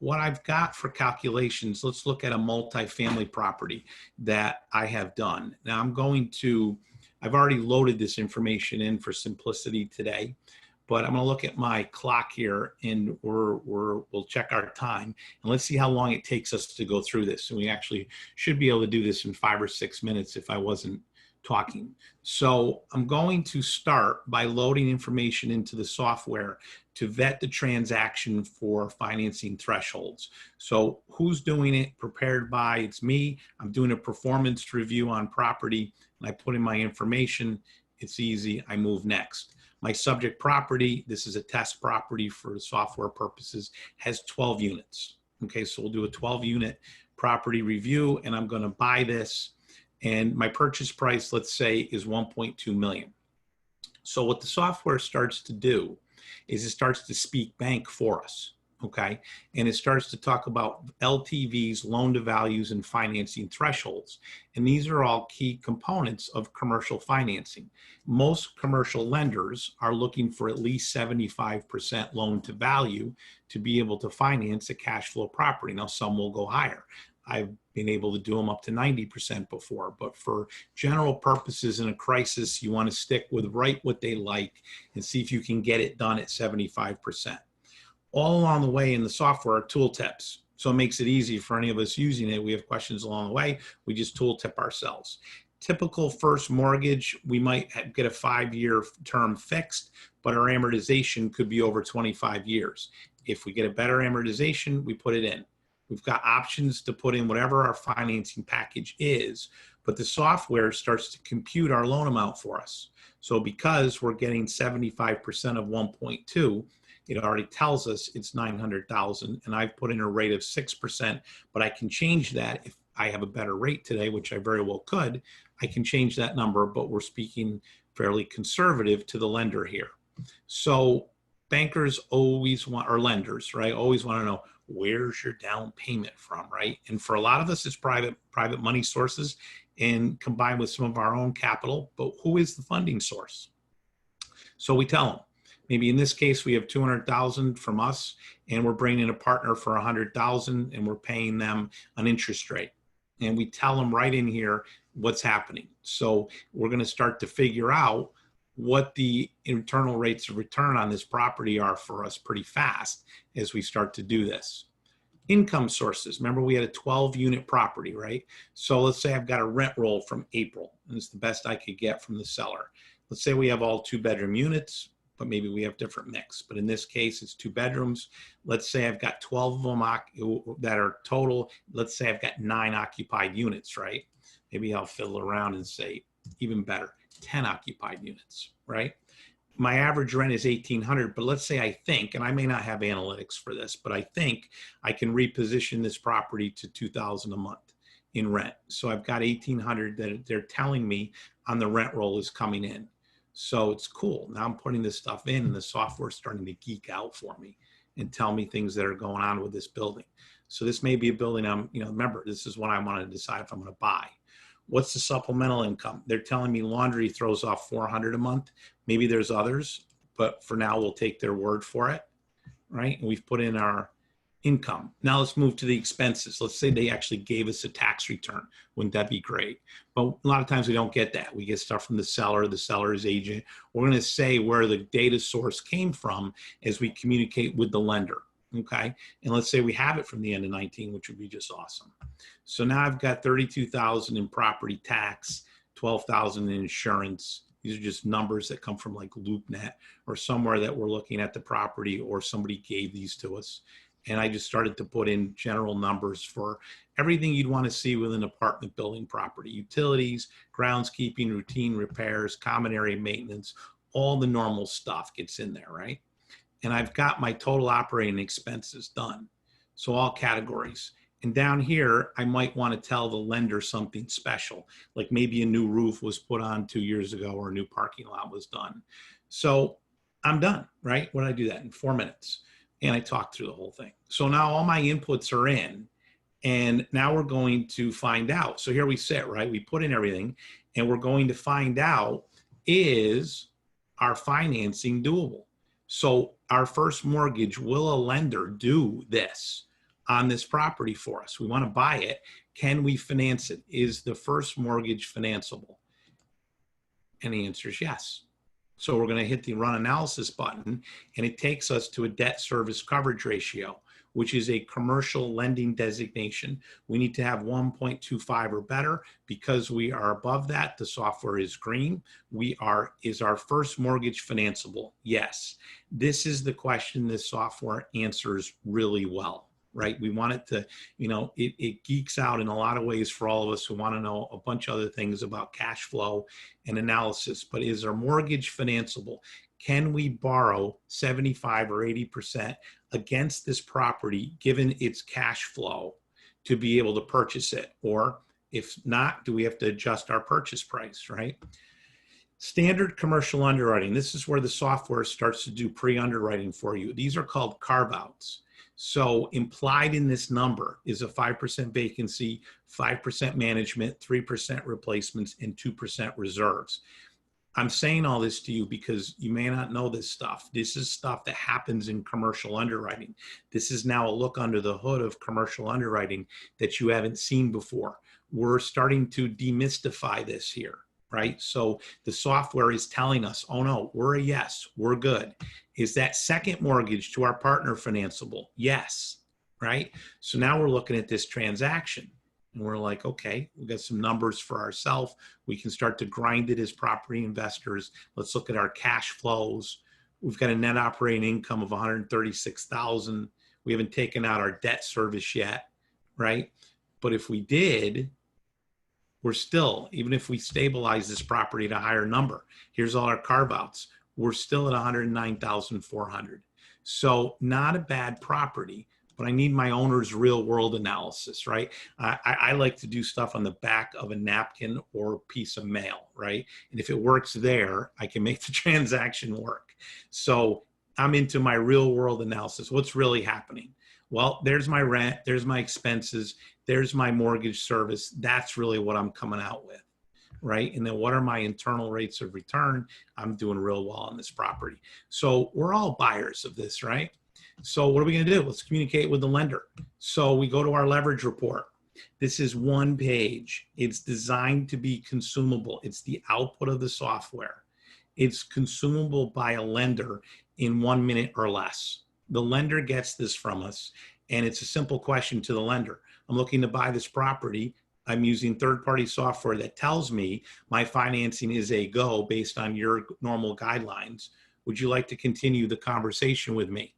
what I've got for calculations, let's look at a multifamily property that I have done. Now I've already loaded this information in for simplicity today, but I'm going to look at my clock here and we'll check our time and let's see how long it takes us to go through this. And we actually should be able to do this in 5 or 6 minutes if I wasn't talking. So I'm going to start by loading information into the software to vet the transaction for financing thresholds. So who's doing it? Prepared by, it's me. I'm doing a performance review on property and I put in my information. It's easy. I move next. My subject property, this is a test property for software purposes, has 12 units. Okay, so we'll do a 12 unit property review and I'm going to buy this. And my purchase price, let's say, is 1.2 million. So what the software starts to do is it starts to speak bank for us, okay? And it starts to talk about LTVs, loan to values, and financing thresholds. And these are all key components of commercial financing. Most commercial lenders are looking for at least 75% loan to value to be able to finance a cash flow property. Now, some will go higher. I've been able to do them up to 90% before, but for general purposes in a crisis, you want to stick with right what they like and see if you can get it done at 75%. All along the way in the software are tooltips. So it makes it easy for any of us using it. We have questions along the way, we just tooltip ourselves. Typical first mortgage, we might get a 5-year term fixed, but our amortization could be over 25 years. If we get a better amortization, we put it in. We've got options to put in whatever our financing package is, but the software starts to compute our loan amount for us. So because we're getting 75% of 1.2, it already tells us it's 900,000 and I've put in a rate of 6%, but I can change that if I have a better rate today, which I very well could. I can change that number, but we're speaking fairly conservative to the lender here. So bankers always want, or lenders, right, always want to know, where's your down payment from, right? And for a lot of us, it's private money sources and combined with some of our own capital, but who is the funding source? So we tell them, maybe in this case, we have 200,000 from us and we're bringing in a partner for 100,000 and we're paying them an interest rate. And we tell them right in here what's happening. So we're going to start to figure out what the internal rates of return on this property are for us pretty fast as we start to do this. Income sources. Remember, we had a 12 unit property, right? So let's say I've got a rent roll from April, and it's the best I could get from the seller. Let's say we have all 2-bedroom units, but maybe we have different mix. But in this case, it's 2 bedrooms. Let's say I've got 12 of them that are total. Let's say I've got 9 occupied units, right? Maybe I'll fiddle around and say even better, 10 occupied units, right? My average rent is $1,800, but let's say I think, and I may not have analytics for this, but I think I can reposition this property to $2,000 a month in rent. So I've got $1,800 that they're telling me on the rent roll is coming in. So it's cool. Now I'm putting this stuff in and the software is starting to geek out for me and tell me things that are going on with this building. So this may be a building remember, this is what I want to decide if I'm going to buy. What's the supplemental income? They're telling me laundry throws off $400 a month. Maybe there's others, but for now we'll take their word for it, right? And we've put in our income. Now let's move to the expenses. Let's say they actually gave us a tax return. Wouldn't that be great? But a lot of times we don't get that. We get stuff from the seller's agent. We're going to say where the data source came from as we communicate with the lender. Okay. And let's say we have it from the end of 19, which would be just awesome. So now I've got 32,000 in property tax, 12,000 in insurance. These are just numbers that come from like LoopNet or somewhere that we're looking at the property or somebody gave these to us. And I just started to put in general numbers for everything you'd want to see with an apartment building property: utilities, groundskeeping, routine repairs, common area maintenance, all the normal stuff gets in there, right? And I've got my total operating expenses done. So all categories. And down here, I might want to tell the lender something special, like maybe a new roof was put on 2 years ago or a new parking lot was done. So I'm done, right? What did I do that in 4 minutes? And I talked through the whole thing. So now all my inputs are in, and now we're going to find out. So here we sit, right? We put in everything, and we're going to find out, is our financing doable? So our first mortgage, will a lender do this? on this property for us. We want to buy it. Can we finance it? Is the first mortgage financeable? And the answer is yes. So we're going to hit the run analysis button, and it takes us to a debt service coverage ratio, which is a commercial lending designation. We need to have 1.25 or better. Because we are above that, the software is green. Is our first mortgage financeable? Yes. This is the question this software answers really well. Right? We want it to, it geeks out in a lot of ways for all of us who want to know a bunch of other things about cash flow and analysis. But is our mortgage financeable? Can we borrow 75 or 80% against this property given its cash flow to be able to purchase it? Or if not, do we have to adjust our purchase price, right? Standard commercial underwriting. This is where the software starts to do pre-underwriting for you. These are called carve-outs. So implied in this number is a 5% vacancy, 5% management, 3% replacements, and 2% reserves. I'm saying all this to you because you may not know this stuff. This is stuff that happens in commercial underwriting. This is now a look under the hood of commercial underwriting that you haven't seen before. We're starting to demystify this here, right? So the software is telling us, oh no, we're a yes, we're good. Is that second mortgage to our partner financeable? Yes, right? So now we're looking at this transaction and we're like, okay, we've got some numbers for ourselves. We can start to grind it as property investors. Let's look at our cash flows. We've got a net operating income of $136,000. We haven't taken out our debt service yet, right? But if we did, we're still, even if we stabilize this property at a higher number, here's all our carve-outs, we're still at 109,400. So not a bad property, but I need my owner's real world analysis, right? I like to do stuff on the back of a napkin or a piece of mail, right? And if it works there, I can make the transaction work. So I'm into my real world analysis. What's really happening? Well, there's my rent, there's my expenses, there's my mortgage service. That's really what I'm coming out with, right? And then what are my internal rates of return? I'm doing real well on this property. So we're all buyers of this, right? So what are we going to do? Let's communicate with the lender. So we go to our leverage report. This is one page. It's designed to be consumable. It's the output of the software. It's consumable by a lender in 1 minute or less. The lender gets this from us, and it's a simple question to the lender. I'm looking to buy this property. I'm using third-party software that tells me my financing is a go based on your normal guidelines. Would you like to continue the conversation with me?